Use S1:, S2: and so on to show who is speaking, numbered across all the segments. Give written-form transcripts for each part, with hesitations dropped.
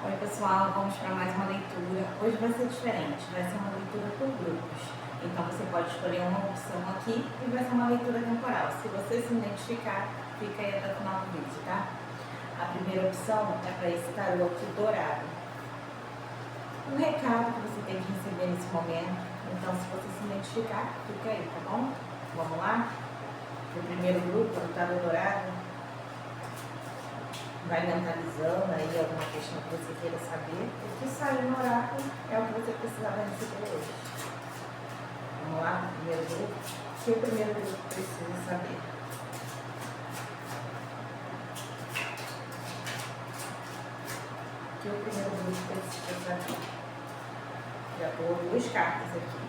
S1: Oi pessoal, vamos para mais uma leitura. Hoje vai ser diferente, vai ser uma leitura por grupos. Então você pode escolher uma opção aqui e vai ser uma leitura temporal. Se você se identificar, fica aí até o final do vídeo, tá? A primeira opção é para esse tarô aqui dourado. Um recado que você tem que receber nesse momento. Então se você se identificar, fica aí, tá bom? Vamos lá? O primeiro grupo do tarô dourado. Vai mentalizando aí alguma questão que você queira saber. O que saiu no oráculo é o que você precisava receber hoje. Vamos lá, o primeiro grupo. O que o primeiro grupo precisa saber? O que o primeiro grupo precisa saber? Já pôr duas cartas aqui.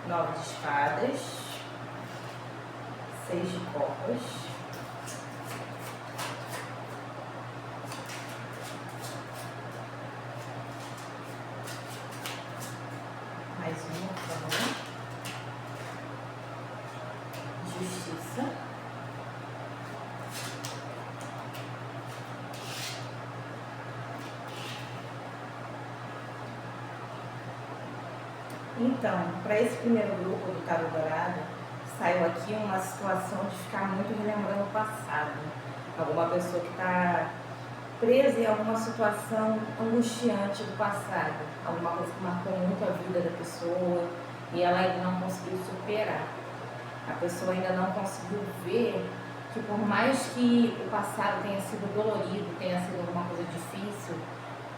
S1: 9 de espadas. 6 de copas. Mais uma, por favor. Justiça. Então, para esse primeiro grupo do tarô dourado, saiu aqui uma situação de ficar muito relembrando o passado. Alguma pessoa que está presa em alguma situação angustiante do passado, alguma coisa que marcou muito a vida da pessoa e ela ainda não conseguiu superar. A pessoa ainda não conseguiu ver que por mais que o passado tenha sido dolorido, tenha sido alguma coisa difícil,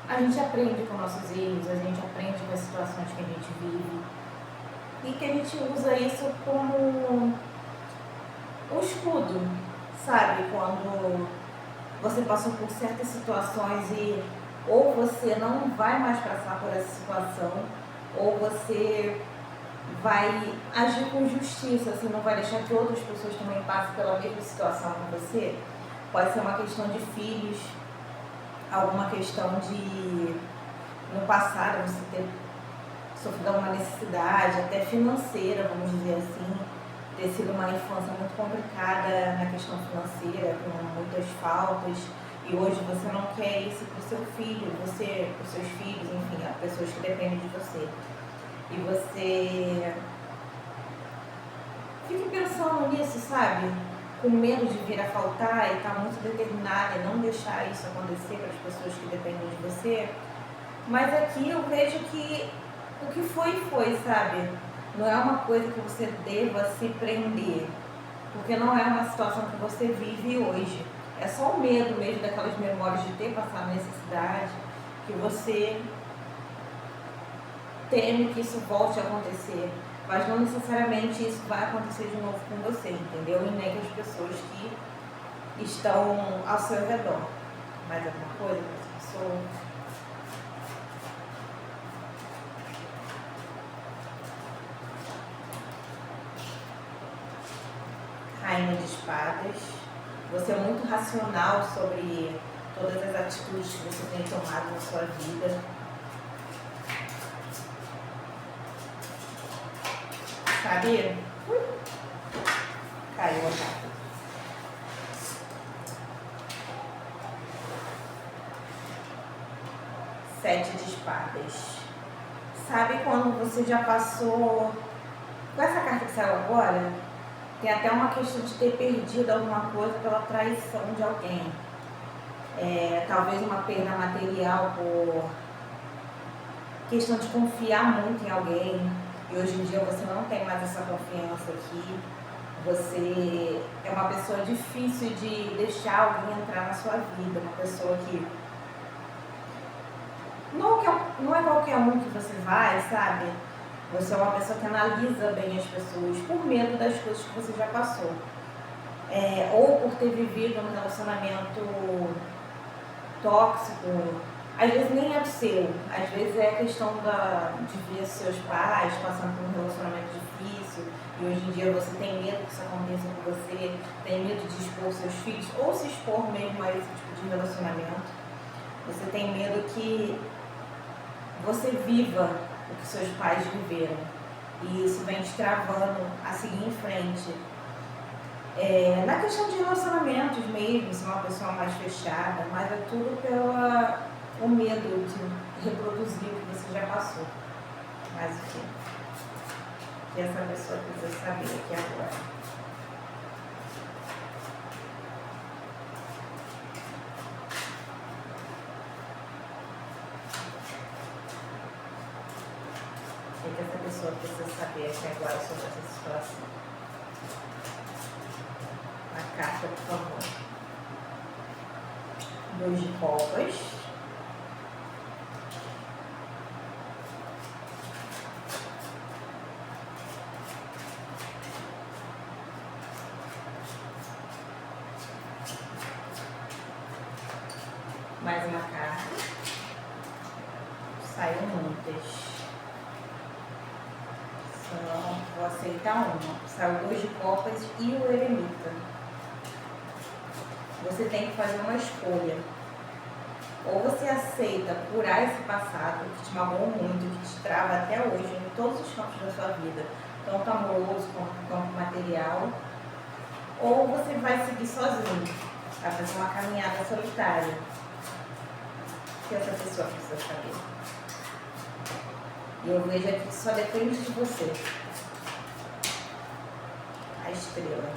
S1: a gente aprende com nossos erros, a gente aprende com as situações que a gente vive e que a gente usa isso como um escudo, sabe? Quando você passou por certas situações e ou você não vai mais passar por essa situação, ou você vai agir com justiça, assim, não vai deixar que outras pessoas também passem pela mesma situação que você. Pode ser uma questão de filhos, alguma questão de, no passado, você ter sofrido alguma necessidade, até financeira, vamos dizer assim, ter sido uma infância muito complicada na questão financeira, com muitas faltas, e hoje você não quer isso para o seu filho, você, para os seus filhos, enfim, as pessoas que dependem de você. E você fica pensando nisso, sabe? Com medo de vir a faltar e tá muito determinada em não deixar isso acontecer para as pessoas que dependem de você. Mas aqui eu vejo que o que foi, sabe? Não é uma coisa que você deva se prender, porque não é uma situação que você vive hoje. É só o medo mesmo daquelas memórias de ter passado necessidade, que você teme que isso volte a acontecer. Mas não necessariamente isso vai acontecer de novo com você, entendeu? E nem com as pessoas que estão ao seu redor. Mais alguma coisa para essa pessoa? Rainha de espadas. Você é muito racional sobre todas as atitudes que você tem tomado na sua vida. Sabe? Caiu a carta. Sete de espadas. Sabe quando você já passou... Com essa carta que saiu agora, tem até uma questão de ter perdido alguma coisa pela traição de alguém. Talvez uma perda material por questão de confiar muito em alguém. E hoje em dia você não tem mais essa confiança aqui. Você é uma pessoa difícil de deixar alguém entrar na sua vida. Uma pessoa que não é qualquer um que você vai, sabe? Você é uma pessoa que analisa bem as pessoas por medo das coisas que você já passou. Ou por ter vivido um relacionamento tóxico. Às vezes nem é o seu, às vezes é a questão de ver seus pais passando por um relacionamento difícil e hoje em dia você tem medo que isso aconteça com você, tem medo de expor seus filhos ou se expor mesmo a esse tipo de relacionamento. Você tem medo que você viva o que seus pais viveram e isso vem te travando a seguir em frente. Na questão de relacionamentos mesmo, ser uma pessoa mais fechada, mas é tudo reproduzir o que você já passou. Mas enfim, o que essa pessoa precisa saber aqui agora. O que essa pessoa precisa saber aqui agora sobre essa situação? A carta, por favor. 2 de copas. Mais uma carta. Saiu muitas. Vou aceitar uma. Saiu 2 de copas e o eremita. Você tem que fazer uma escolha. Ou você aceita curar esse passado que te magoou muito, que te trava até hoje em todos os campos da sua vida, tanto amoroso quanto campo material, ou você vai seguir sozinho, vai fazer uma caminhada solitária. O que essa pessoa precisa saber? E eu vejo aqui que só depende de você. A estrela.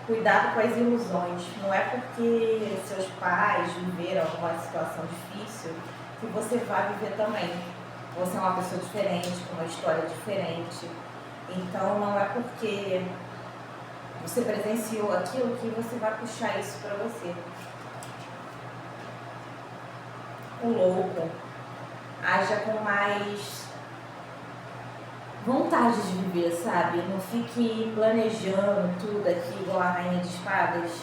S1: Cuidado com as ilusões. Não é porque seus pais viveram alguma situação difícil que você vai viver também. Você é uma pessoa diferente, com uma história diferente. Então não é porque você presenciou aquilo que você vai puxar isso para você. O louco. Haja com mais vontade de viver, sabe? Não fique planejando tudo aqui igual a rainha de espadas.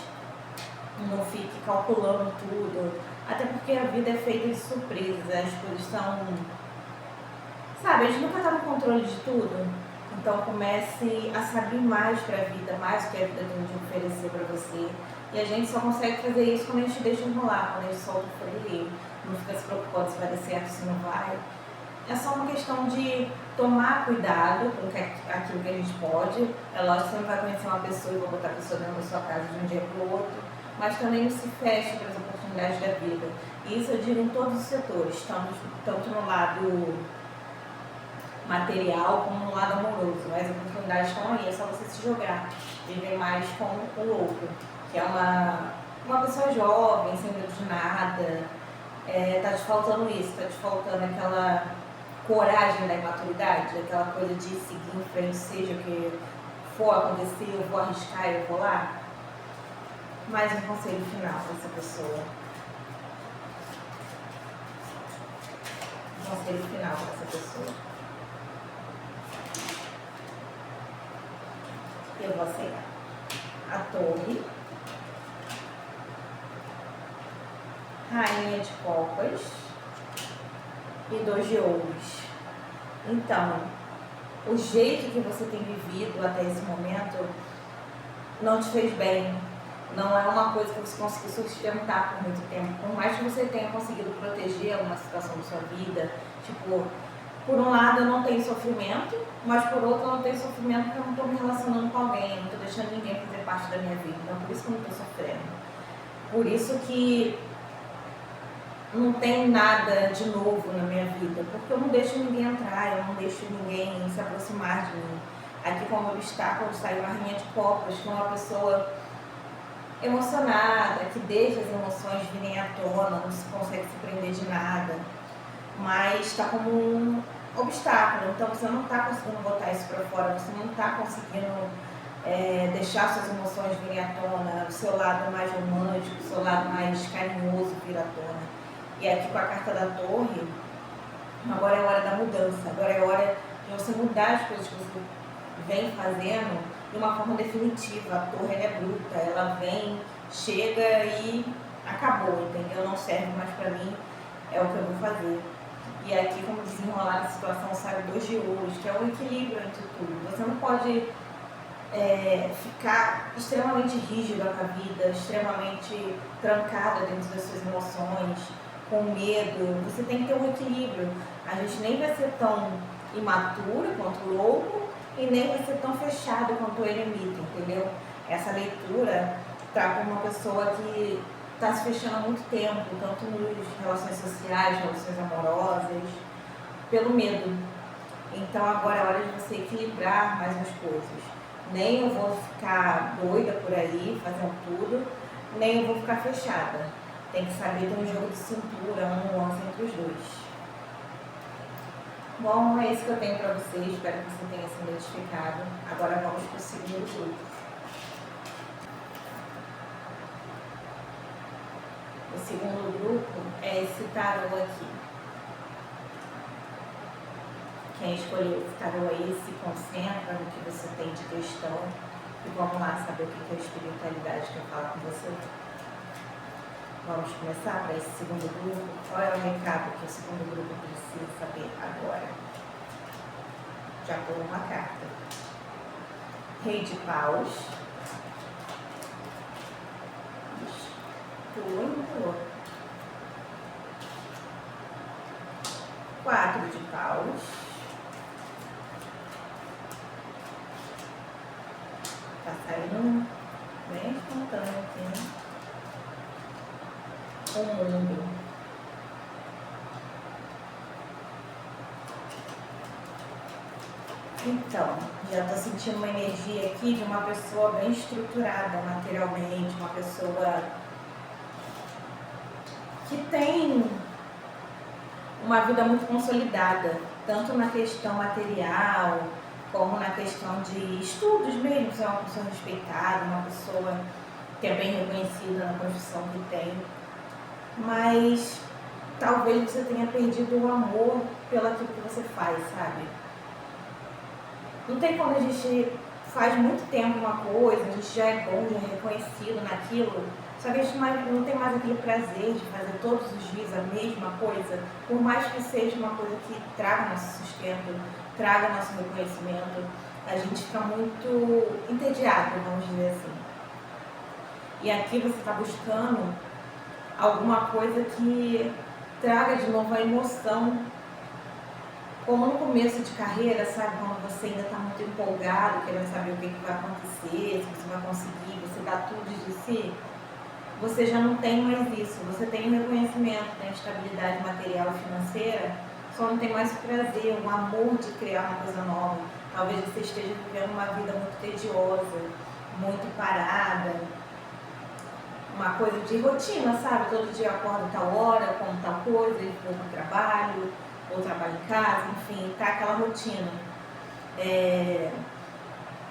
S1: Não fique calculando tudo. Até porque a vida é feita de surpresas. As coisas são... Sabe, a gente nunca está no controle de tudo. Então comece a saber mais para a vida, mais o que a vida tem de oferecer para você. E a gente só consegue fazer isso quando a gente deixa enrolar, quando a gente solta o freio. Não fica se preocupando se vai dar certo, se não vai. É só uma questão de tomar cuidado com aquilo que a gente pode. É lógico que você não vai conhecer uma pessoa e vai botar a pessoa dentro da sua casa de um dia para o outro, mas também não se feche para as oportunidades da vida. E isso eu digo em todos os setores, tanto no lado material como no lado amoroso. As oportunidades estão aí, é só você se jogar. Viver mais com o louco, que é uma pessoa jovem, sem medo de nada. Tá te faltando isso, tá te faltando aquela coragem da imaturidade, aquela coisa de seguir em frente, seja o que for acontecer, eu vou arriscar, eu vou lá. Mais um conselho final para essa pessoa. Um conselho final para essa pessoa. Eu vou aceitar. A torre. Rainha de copas. E 2 de ouros. Então, o jeito que você tem vivido até esse momento não te fez bem. Não é uma coisa que você conseguiu sustentar por muito tempo. Por mais que você tenha conseguido proteger alguma situação da sua vida, tipo, por um lado eu não tenho sofrimento, mas por outro eu não tenho sofrimento porque eu não estou me relacionando com alguém, eu não estou deixando ninguém fazer parte da minha vida. Então, por isso que eu não estou sofrendo. Por isso que não tem nada de novo na minha vida, porque eu não deixo ninguém entrar, eu não deixo ninguém se aproximar de mim. Aqui como obstáculo saiu a rainha de copas, que é uma pessoa emocionada, que deixa as emoções virem à tona, não se consegue se prender de nada, mas está como um obstáculo. Então você não está conseguindo botar isso para fora, você não está conseguindo deixar suas emoções virem à tona, o seu lado mais romântico, o seu lado mais carinhoso vir à tona. E aqui com a carta da torre, agora é a hora da mudança, agora é a hora de você mudar as coisas que você vem fazendo de uma forma definitiva. A torre ela é bruta, ela vem, chega e acabou, entendeu? Não serve mais pra mim, é o que eu vou fazer. E aqui, como desenrolar a situação, sai 2 de ouros, que é o equilíbrio entre tudo. Você não pode ficar extremamente rígida com a vida, extremamente trancada dentro das suas emoções, com medo. Você tem que ter um equilíbrio. A gente nem vai ser tão imaturo quanto o louco e nem vai ser tão fechado quanto o eremita, entendeu? Essa leitura tá com uma pessoa que está se fechando há muito tempo, tanto nas relações sociais, relações amorosas, pelo medo. Então agora é hora de você equilibrar mais as coisas. Nem eu vou ficar doida por aí, fazendo tudo, nem eu vou ficar fechada. Tem que saber ter um jogo de cintura, um nuance entre os dois. Bom, é isso que eu tenho para você. Espero que você tenha se identificado. Agora vamos para o segundo grupo. O segundo grupo é esse tarô aqui. Quem escolheu esse tarô aí se concentra no que você tem de questão. E vamos lá saber o que é a espiritualidade que eu falo com você. Vamos começar para esse segundo grupo. Qual é o recado que o segundo grupo precisa saber agora? Já pulou uma carta. Rei de paus. Pulou e não pulou. 4 de paus. Tá saindo bem espontâneo aqui, né? O mundo. Então, já tô sentindo uma energia aqui de uma pessoa bem estruturada materialmente, uma pessoa que tem uma vida muito consolidada, tanto na questão material, como na questão de estudos mesmo. Você é uma pessoa respeitada, uma pessoa que é bem reconhecida na profissão que tem. Mas talvez você tenha perdido o amor pelo aquilo que você faz, sabe? Não tem como a gente faz muito tempo uma coisa, a gente já é bom, já é reconhecido naquilo, só que a gente não tem mais aquele prazer de fazer todos os dias a mesma coisa, por mais que seja uma coisa que traga nosso sustento, traga nosso reconhecimento, a gente fica muito entediado, vamos dizer assim. E aqui você está buscando alguma coisa que traga de novo a emoção, como no começo de carreira, sabe? Quando você ainda está muito empolgado, querendo saber o que vai acontecer, se você vai conseguir, você dá tudo de si, você já não tem mais isso. Você tem o reconhecimento, tem a estabilidade material e financeira, só não tem mais o prazer, o amor de criar uma coisa nova. Talvez você esteja vivendo uma vida muito tediosa, muito parada, uma coisa de rotina, sabe? Todo dia eu acordo tal hora, como tal coisa, e vou para o trabalho, ou trabalho em casa, enfim, tá aquela rotina.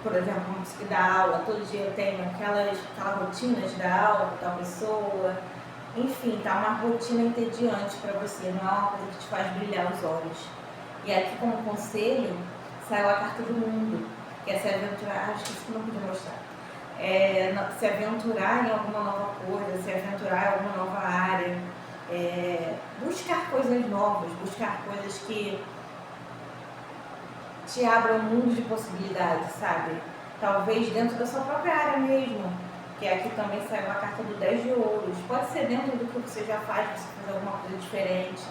S1: Por exemplo, como que dá aula, todo dia eu tenho aquela rotina de dar aula para tal pessoa, enfim, tá uma rotina entediante para você, não é uma coisa que te faz brilhar os olhos. E aqui como conselho, saiu a carta do mundo, que é se aventurar, acho que isso não podia mostrar. Se aventurar em alguma nova coisa, se aventurar em alguma nova área, buscar coisas novas, buscar coisas que te abram um mundo de possibilidades, sabe? Talvez dentro da sua própria área mesmo, que aqui também saiu a carta do 10 de ouros. Pode ser dentro do que você já faz, você fazer alguma coisa diferente.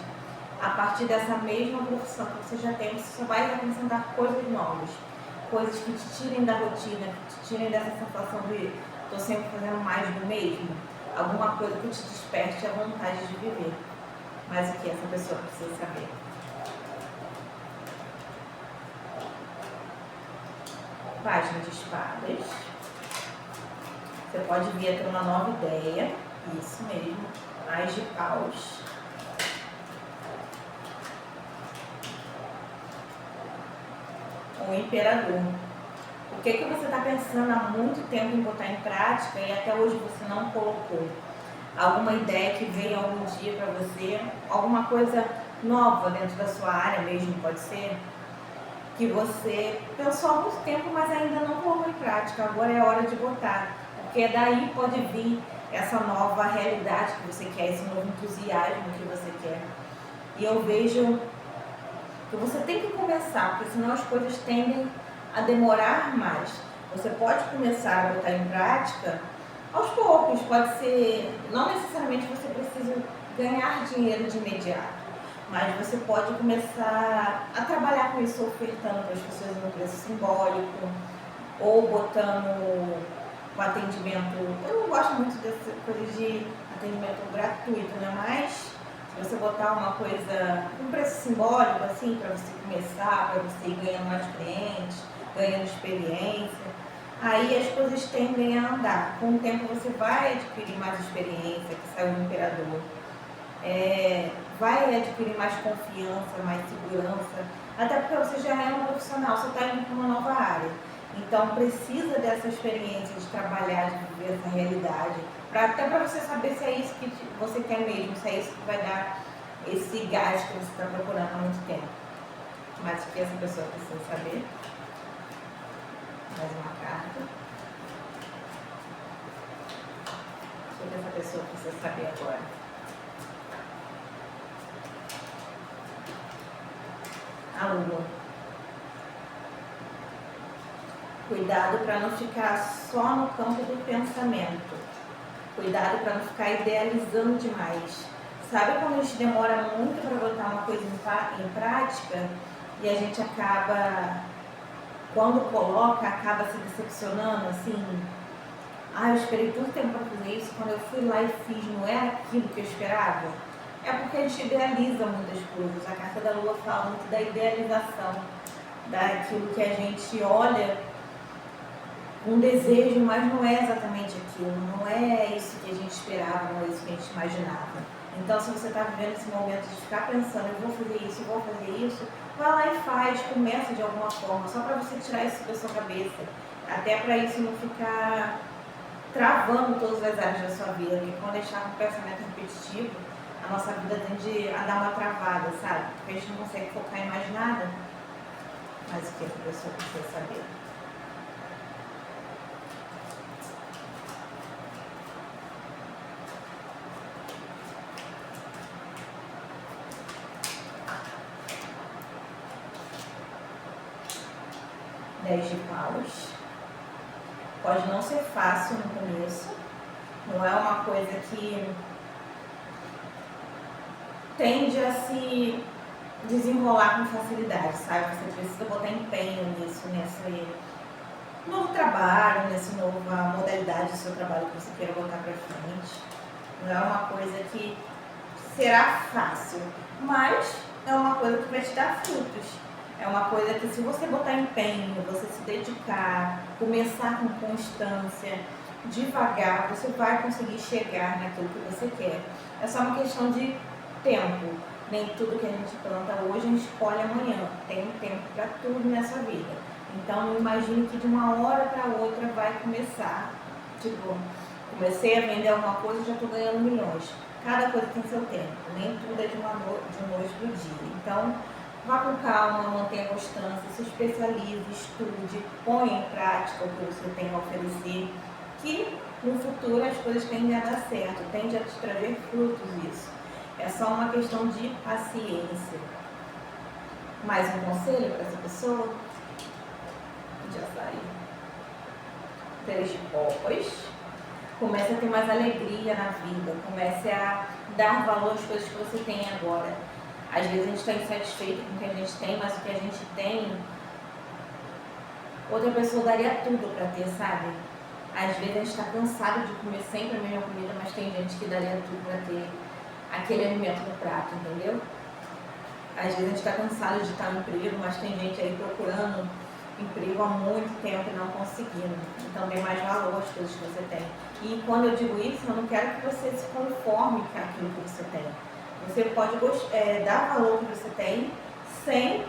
S1: A partir dessa mesma profissão que você já tem, você só vai acrescentar coisas novas. Coisas que te tirem da rotina, que te tirem dessa sensação de estou sempre fazendo mais do mesmo. Alguma coisa que te desperte a vontade de viver. Mas o que essa pessoa precisa saber? Página de espadas. Você pode vir a ter uma nova ideia. Isso mesmo. Ás de paus. O imperador. O que você está pensando há muito tempo em botar em prática e até hoje você não colocou? Alguma ideia que veio algum dia para você? Alguma coisa nova dentro da sua área mesmo, pode ser? Que você pensou há muito tempo, mas ainda não colocou em prática. Agora é hora de botar. Porque daí pode vir essa nova realidade que você quer, esse novo entusiasmo que você quer. E eu vejo que você tem que começar, porque senão as coisas tendem a demorar mais. Você pode começar a botar em prática aos poucos, pode ser, não necessariamente você precisa ganhar dinheiro de imediato, mas você pode começar a trabalhar com isso, ofertando para as pessoas um preço simbólico, ou botando um atendimento. Eu não gosto muito dessa coisa de atendimento gratuito, né? Mas se você botar uma coisa, um preço simbólico, assim, para você começar, para você ir ganhando mais clientes, ganhando experiência, aí as coisas tendem a andar. Com o tempo você vai adquirir mais experiência, que saiu o imperador. Vai adquirir mais confiança, mais segurança, até porque você já é um profissional, você está indo para uma nova área. Então precisa dessa experiência de trabalhar, de viver essa realidade, até para você saber se é isso que você quer mesmo, se é isso que vai dar esse gás que você está procurando há muito tempo. Mas o que essa pessoa precisa saber? Mais uma carta. O que essa pessoa precisa saber agora? A lua. Cuidado para não ficar só no campo do pensamento. Cuidado para não ficar idealizando demais. Sabe quando a gente demora muito para botar uma coisa em prática e a gente acaba, quando coloca, acaba se decepcionando, assim? Eu esperei tanto tempo para fazer isso, quando eu fui lá e fiz, não era aquilo que eu esperava? É porque a gente idealiza muitas coisas. A carta da lua fala muito da idealização, daquilo que a gente olha um desejo, mas não é exatamente aquilo, não é isso que a gente esperava, não é isso que a gente imaginava. Então, se você está vivendo esse momento de ficar pensando, eu vou fazer isso, vai lá e faz, começa de alguma forma, só para você tirar isso da sua cabeça, até para isso não ficar travando todas as áreas da sua vida, porque quando deixar um pensamento repetitivo, a nossa vida tende a dar uma travada, sabe? Porque a gente não consegue focar em mais nada. Mas o que essa pessoa precisa saber? Dez de paus. Pode não ser fácil no começo, não é uma coisa que tende a se desenrolar com facilidade, sabe? Você precisa botar empenho nisso, nesse novo trabalho, nessa nova modalidade do seu trabalho que você queira botar para frente. Não é uma coisa que será fácil, mas é uma coisa que vai te dar frutos. É uma coisa que, se você botar empenho, você se dedicar, começar com constância, devagar, você vai conseguir chegar naquilo que você quer. É só uma questão de tempo. Nem tudo que a gente planta hoje a gente colhe amanhã. Tem um tempo para tudo nessa vida. Então, não imagine que de uma hora para outra vai começar. Tipo, comecei a vender alguma coisa e já estou ganhando milhões. Cada coisa tem seu tempo. Nem tudo é de noite para o dia. Então, vá com calma, mantenha a constância, se especialize, estude, ponha em prática o que você tem a oferecer, que no futuro as coisas tendem a dar certo, tende a te trazer frutos isso. É só uma questão de paciência. Mais um conselho para essa pessoa? Já saiu. Três de copas. Comece a ter mais alegria na vida, comece a dar valor às coisas que você tem agora. Às vezes a gente está insatisfeito com o que a gente tem, mas o que a gente tem, outra pessoa daria tudo para ter, sabe? Às vezes a gente está cansado de comer sempre a mesma comida, mas tem gente que daria tudo para ter aquele alimento no prato, entendeu? Às vezes a gente está cansado de estar no emprego, mas tem gente aí procurando emprego há muito tempo e não conseguindo. Então dê mais valor às coisas que você tem. E quando eu digo isso, eu não quero que você se conforme com aquilo que você tem. Você pode dar valor ao que você tem sem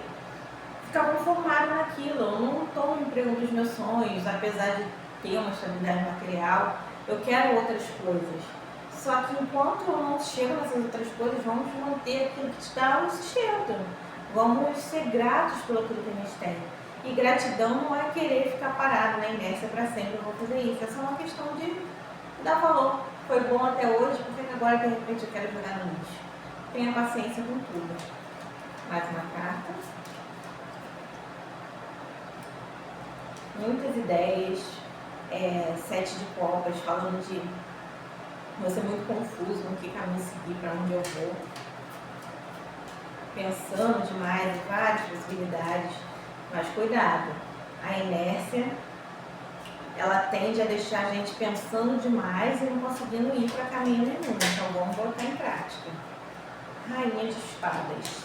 S1: ficar conformado naquilo. Eu não estou no emprego dos meus sonhos, apesar de ter uma estabilidade material, eu quero outras coisas. Só que enquanto eu não chego nessas outras coisas, vamos manter aquilo que te dá um sustento. Vamos ser gratos pelo aquilo que a gente tem. E gratidão não é querer ficar parado na inércia para sempre, eu vou fazer isso. É só uma questão de dar valor. Foi bom até hoje, porque agora de repente eu quero jogar no lixo. Tenha paciência com tudo. Mais uma carta. Muitas ideias. 7 de copas, falando de você muito confuso no que caminho seguir, para onde eu vou. Pensando demais em várias possibilidades. Mas cuidado. A inércia ela tende a deixar a gente pensando demais e não conseguindo ir para caminho nenhum. Então vamos botar em prática. Rainha de Espadas.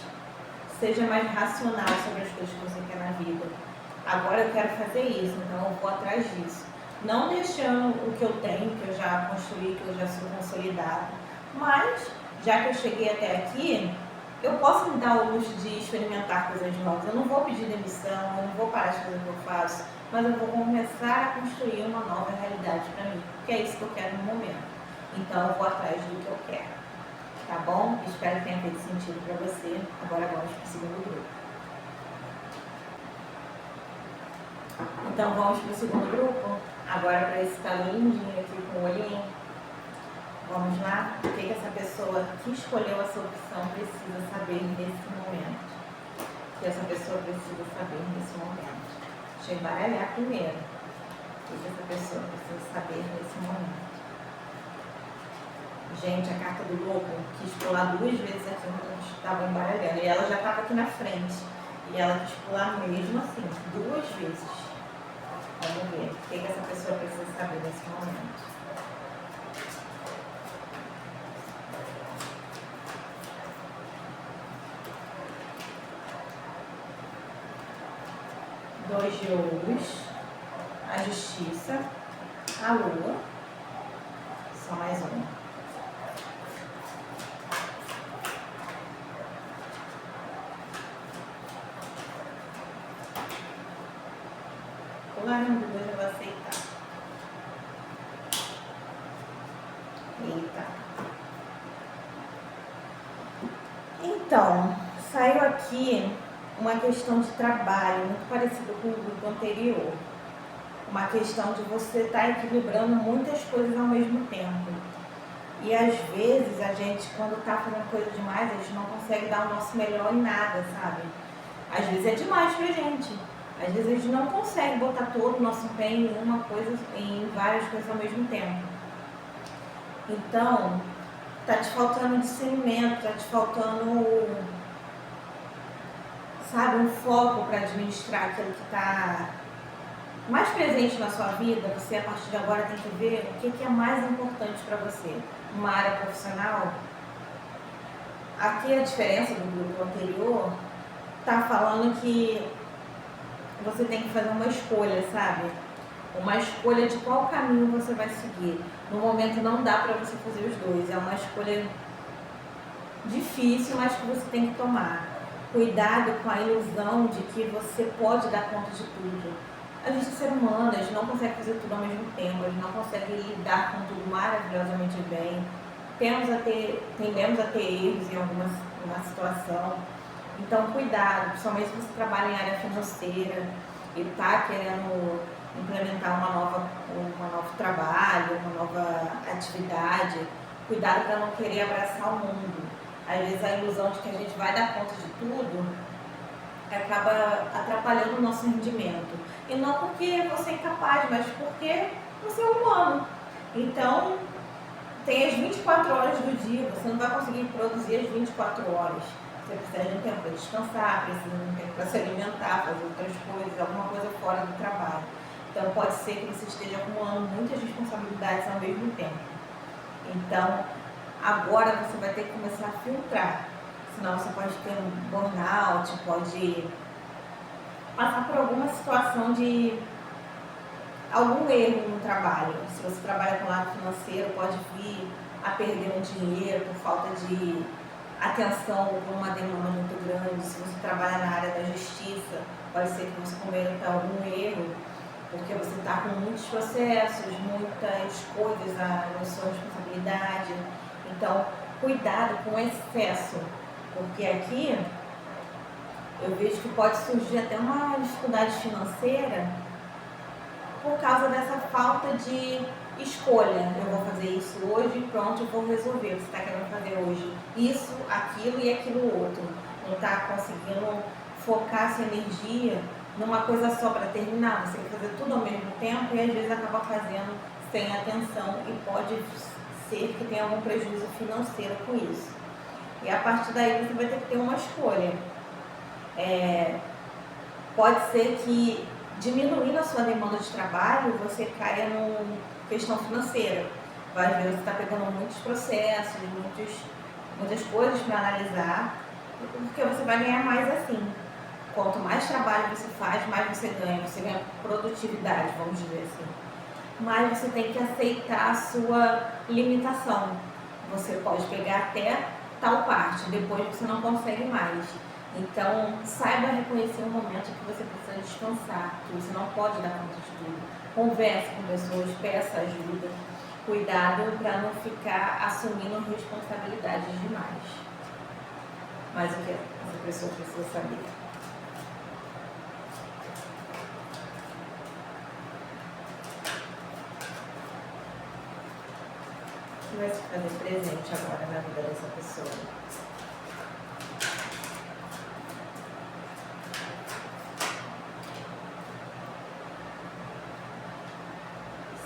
S1: Seja mais racional sobre as coisas que você quer na vida. Agora eu quero fazer isso, então eu vou atrás disso. Não deixando o que eu tenho, que eu já construí, que eu já sou consolidado. Mas, já que eu cheguei até aqui, eu posso me dar o luxo de experimentar coisas novas. Eu não vou pedir demissão, eu não vou parar de fazer o que eu faço, mas eu vou começar a construir uma nova realidade para mim, porque é isso que eu quero no momento. Então eu vou atrás do que eu quero. Tá bom? Espero que tenha feito sentido para você. Agora vamos para o segundo grupo. Então vamos para o segundo grupo. Agora para esse tá lindinho aqui com o olhinho. Vamos lá? O que essa pessoa que escolheu essa opção precisa saber nesse momento? O que essa pessoa precisa saber nesse momento? Deixa eu embaralhar primeiro. O que essa pessoa precisa saber nesse momento? Gente, a carta do lobo quis pular 2 vezes aqui onde a gente estava embaralhando. E ela já estava aqui na frente. E ela quis pular mesmo assim, 2 vezes. Vamos ver o que essa pessoa precisa saber nesse momento. Dois de ouros, a justiça, a lua, só mais uma. Pularam 2, eu vou aceitar. Eita. Então, saiu aqui uma questão de trabalho, muito parecido com o grupo anterior. Uma questão de você estar equilibrando muitas coisas ao mesmo tempo. E às vezes a gente, quando está fazendo coisa demais, a gente não consegue dar o nosso melhor em nada, sabe? Às vezes é demais pra gente. Às vezes a gente não consegue botar todo o nosso empenho em uma coisa, em várias coisas ao mesmo tempo. Então, tá te faltando discernimento, tá te faltando, sabe, um foco para administrar aquilo que está mais presente na sua vida. Você, a partir de agora, tem que ver o que é mais importante para você. Uma área profissional, aqui a diferença do grupo anterior, tá falando que você tem que fazer uma escolha, sabe? Uma escolha de qual caminho você vai seguir. No momento não dá para você fazer os dois, é uma escolha difícil, mas que você tem que tomar. Cuidado com a ilusão de que você pode dar conta de tudo. A gente é ser humano, a gente não consegue fazer tudo ao mesmo tempo, a gente não consegue lidar com tudo maravilhosamente bem. Tendemos a ter erros em alguma situação. Então, cuidado, principalmente se você trabalha em área financeira e está querendo implementar um novo trabalho, uma nova atividade. Cuidado para não querer abraçar o mundo. Às vezes a ilusão de que a gente vai dar conta de tudo acaba atrapalhando o nosso rendimento. E não porque você é incapaz, mas porque você é humano. Então, tem as 24 horas do dia, você não vai conseguir produzir as 24 horas. Você precisa de um tempo para descansar, precisa de um tempo para se alimentar, fazer outras coisas, alguma coisa fora do trabalho. Então pode ser que você esteja acumulando muitas responsabilidades ao mesmo tempo. Então, agora você vai ter que começar a filtrar. Senão você pode ter um burnout, pode passar por alguma situação de algum erro no trabalho. Se você trabalha com lado financeiro, pode vir a perder um dinheiro por falta de atenção ou por uma demanda muito grande. Se você trabalha na área da justiça, pode ser que você cometa algum erro, porque você está com muitos processos, muitas coisas na sua responsabilidade. Então, cuidado com o excesso, porque aqui eu vejo que pode surgir até uma dificuldade financeira por causa dessa falta de escolha. Eu vou fazer isso hoje, pronto, eu vou resolver o que você está querendo fazer hoje. Isso, aquilo e aquilo outro. Não está conseguindo focar sua energia numa coisa só para terminar. Você quer fazer tudo ao mesmo tempo e às vezes acaba fazendo sem atenção e pode ser que tenha algum prejuízo financeiro com isso. E a partir daí você vai ter que ter uma escolha. Pode ser que diminuindo a sua demanda de trabalho, você cai numa questão financeira. Vai ver, você está pegando muitos processos, muitas coisas para analisar, porque você vai ganhar mais assim. Quanto mais trabalho você faz, mais você ganha produtividade, vamos dizer assim. Mas você tem que aceitar a sua limitação. Você pode pegar até tal parte, depois você não consegue mais. Então, saiba reconhecer o momento que você precisa descansar, que você não pode dar conta de tudo. Converse com pessoas, peça ajuda. Cuidado para não ficar assumindo responsabilidades demais. Mas o que essa pessoa precisa saber? O que vai se fazer presente agora na vida dessa pessoa?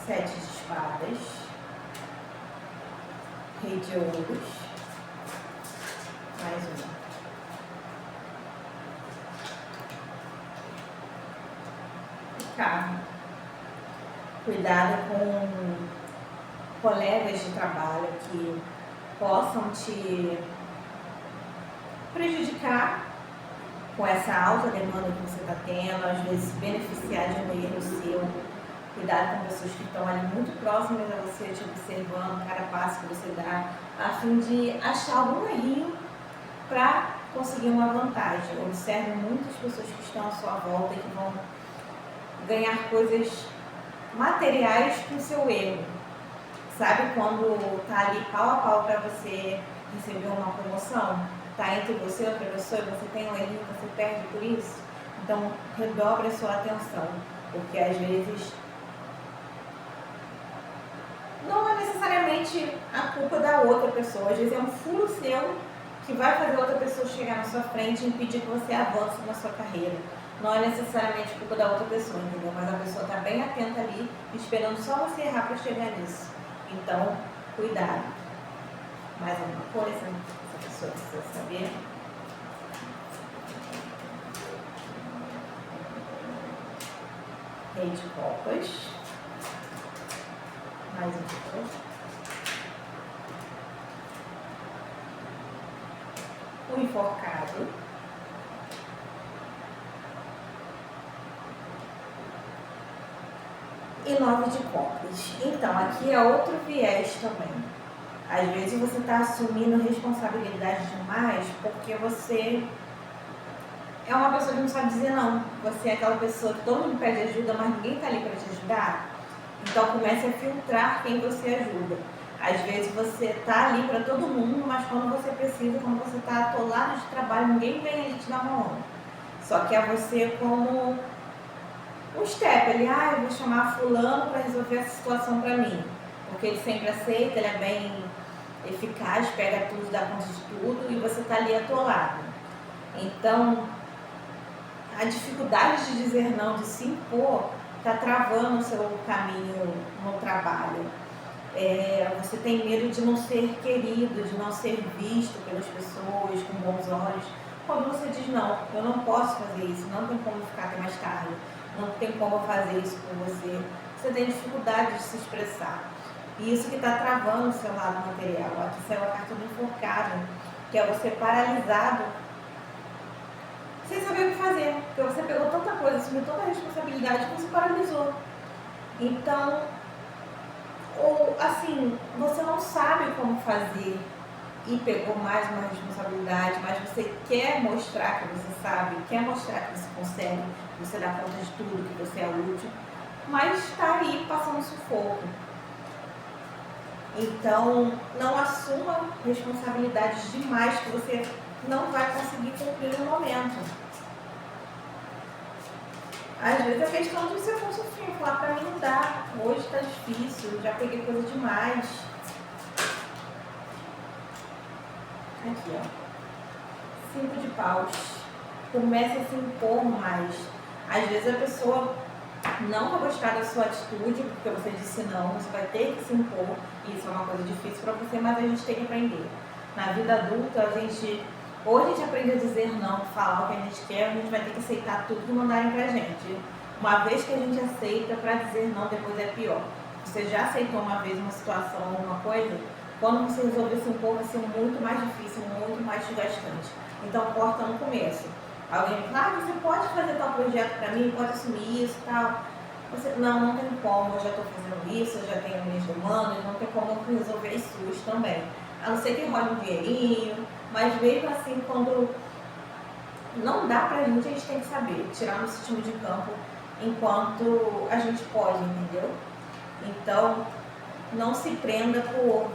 S1: Sete de espadas, rei de ouros, mais uma. Carro. Cuidado com colegas de trabalho que possam te prejudicar com essa alta demanda que você está tendo, às vezes beneficiar de um erro seu. Cuidado com pessoas que estão ali muito próximas a você, te observando, cada passo que você dá, a fim de achar algum errinho para conseguir uma vantagem. Observe muitas pessoas que estão à sua volta e que vão ganhar coisas materiais com o seu erro. Sabe quando tá ali pau a pau para você receber uma promoção? Tá entre você e outra pessoa e você tem um erro, você perde por isso? Então, redobre a sua atenção, porque às vezes não é necessariamente a culpa da outra pessoa, às vezes é um furo seu que vai fazer outra pessoa chegar na sua frente e impedir que você avance na sua carreira. Não é necessariamente culpa da outra pessoa, entendeu? Mas a pessoa está bem atenta ali, esperando só você errar para chegar nisso. Então, cuidado. Mais alguma coisa que essa pessoa precisa saber? Rei de copas. Mais um pouco. O enforcado. E 9 de copas. Então, aqui é outro viés também. Às vezes você está assumindo responsabilidade demais porque você é uma pessoa que não sabe dizer não. Você é aquela pessoa que todo mundo pede ajuda, mas ninguém está ali para te ajudar. Então comece a filtrar quem você ajuda. Às vezes você está ali para todo mundo, mas quando você precisa, quando você está atolado de trabalho, ninguém vem ali te dar uma mão. Só que é você como um step, ele, eu vou chamar fulano para resolver essa situação para mim. Porque ele sempre aceita, ele é bem eficaz, pega tudo, dá conta de tudo e você está ali atolado. Então, a dificuldade de dizer não, de se impor, está travando o seu caminho no trabalho. Você tem medo de não ser querido, de não ser visto pelas pessoas com bons olhos. Quando você diz não, eu não posso fazer isso, não tem como ficar até mais tarde, não tem como fazer isso com você, você tem dificuldade de se expressar. E isso que está travando o seu lado material. Aqui saiu a carta do enforcado, que é você paralisado, sem saber o que fazer, porque você pegou tanta coisa, assumiu tanta responsabilidade que você paralisou. Então, ou assim, você não sabe como fazer e pegou mais uma responsabilidade, mas você quer mostrar que você sabe, quer mostrar que você consegue, que você dá conta de tudo, que você é útil, mas está aí passando sufoco. Então, não assuma responsabilidades demais que você não vai conseguir cumprir no momento. Às vezes é questão de você for sofrer, falar pra mim não dá, hoje tá difícil, já peguei coisa demais. Aqui, ó. 5 de paus. Comece a se impor mais. Às vezes a pessoa não vai gostar da sua atitude, porque você disse não, você vai ter que se impor. Isso é uma coisa difícil para você, mas a gente tem que aprender. Na vida adulta, ou a gente aprende a dizer não, falar o que a gente quer, ou a gente vai ter que aceitar tudo que mandarem pra gente. Uma vez que a gente aceita, para dizer não depois é pior. Você já aceitou uma vez uma situação, alguma coisa, quando você resolver se impor vai ser muito mais difícil, muito mais desgastante. Então corta no começo. Alguém fala, você pode fazer tal projeto para mim, pode assumir isso e tal. Você, não tem como, eu já estou fazendo isso, eu já tenho minhas demandas, não tem como eu resolver as suas também. A não ser que role um dinheirinho, mas mesmo assim, quando não dá pra gente, a gente tem que saber tirar nosso time de campo enquanto a gente pode, entendeu? Então, não se prenda por,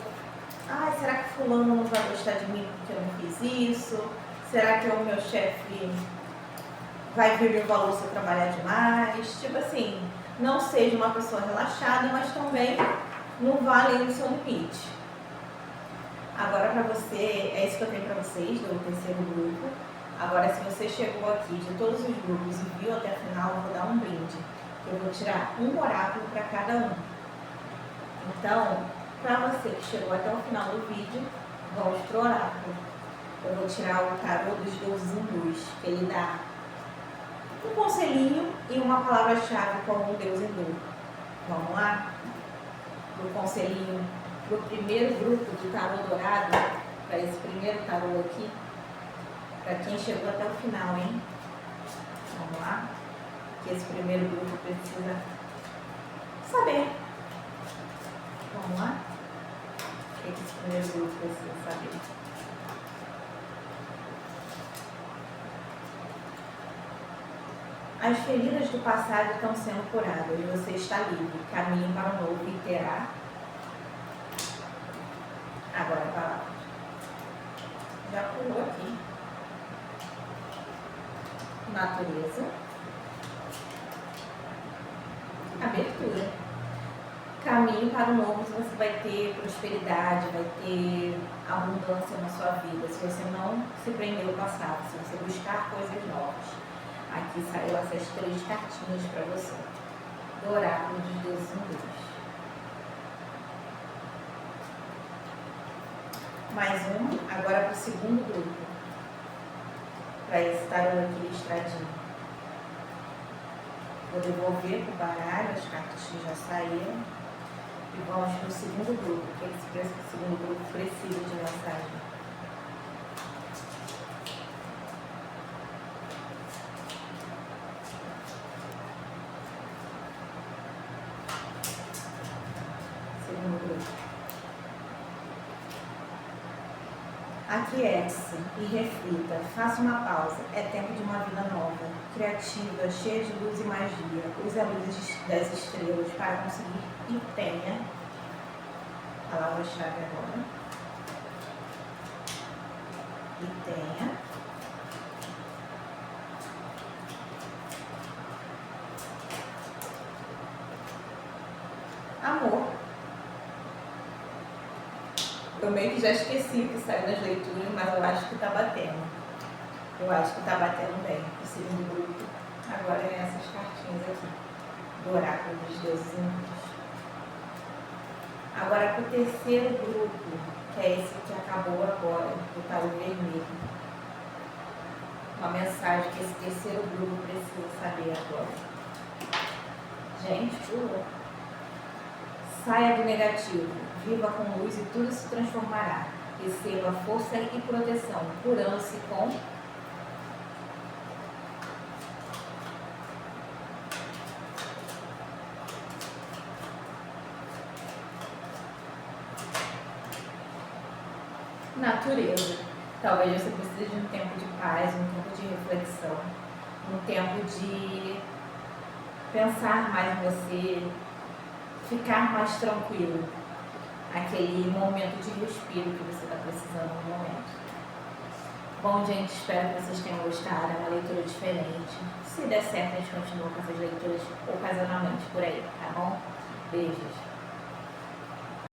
S1: será que fulano não vai gostar de mim porque eu não fiz isso? Será que o meu chefe vai vir meu valor se eu trabalhar demais? Tipo assim, não seja uma pessoa relaxada, mas também não vá além do seu limite. Agora para você, é isso que eu tenho para vocês do terceiro grupo. Agora, se você chegou aqui de todos os grupos e viu até o final, eu vou dar um brinde. Eu vou tirar um oráculo para cada um. Então, para você que chegou até o final do vídeo, vamos pro oráculo. Eu vou tirar o tarô dos deuses hindus, que ele dá um conselhinho e uma palavra-chave como um deus hindu. Vamos lá? O conselhinho do primeiro grupo do tarô dourado, para esse primeiro tarô aqui, para quem chegou até o final, hein? Vamos lá? Que esse primeiro grupo precisa saber. Vamos lá? O que esse primeiro grupo precisa saber? As feridas do passado estão sendo curadas. Você está livre. Caminho para o novo e terá. Agora a palavra. Já pulou aqui. Natureza. Abertura. Caminho para o novo, você vai ter prosperidade, vai ter abundância na sua vida, se você não se prender ao passado, se você buscar coisas novas. Aqui saiu essas 3 cartinhas para você, do oráculo dos deuses hindus. Mais uma, agora para o segundo grupo, para esse tarô aqui listradinho. Vou devolver para o baralho, as cartas que já saíram. E vamos para o segundo grupo, que esse segundo grupo precisa de mensagem. Segundo grupo. Aquiete-se e reflita, faça uma pausa, é tempo de uma vida nova, criativa, cheia de luz e magia. Use a luz das estrelas para conseguir e tenha. Palavra-chave agora. E tenha. Amor. Eu meio que já esqueci o que saiu nas leituras, mas eu acho que tá batendo. Eu acho que tá batendo bem. O segundo grupo. Agora é essas cartinhas aqui. Do oráculo dos deuses hindus. Agora para o terceiro grupo, que é esse que acabou agora, do tarô vermelho. Uma mensagem que esse terceiro grupo precisa saber agora. Gente, pula. Saia do negativo, viva com luz e tudo se transformará. Receba força e proteção, curando-se com natureza. Talvez você precise de um tempo de paz, um tempo de reflexão, um tempo de pensar mais em você, ficar mais tranquilo. Aquele momento de respiro que você está precisando no momento. Bom, gente, espero que vocês tenham gostado. É uma leitura diferente. Se der certo, a gente continua com essas leituras ocasionalmente por aí, tá bom? Beijos.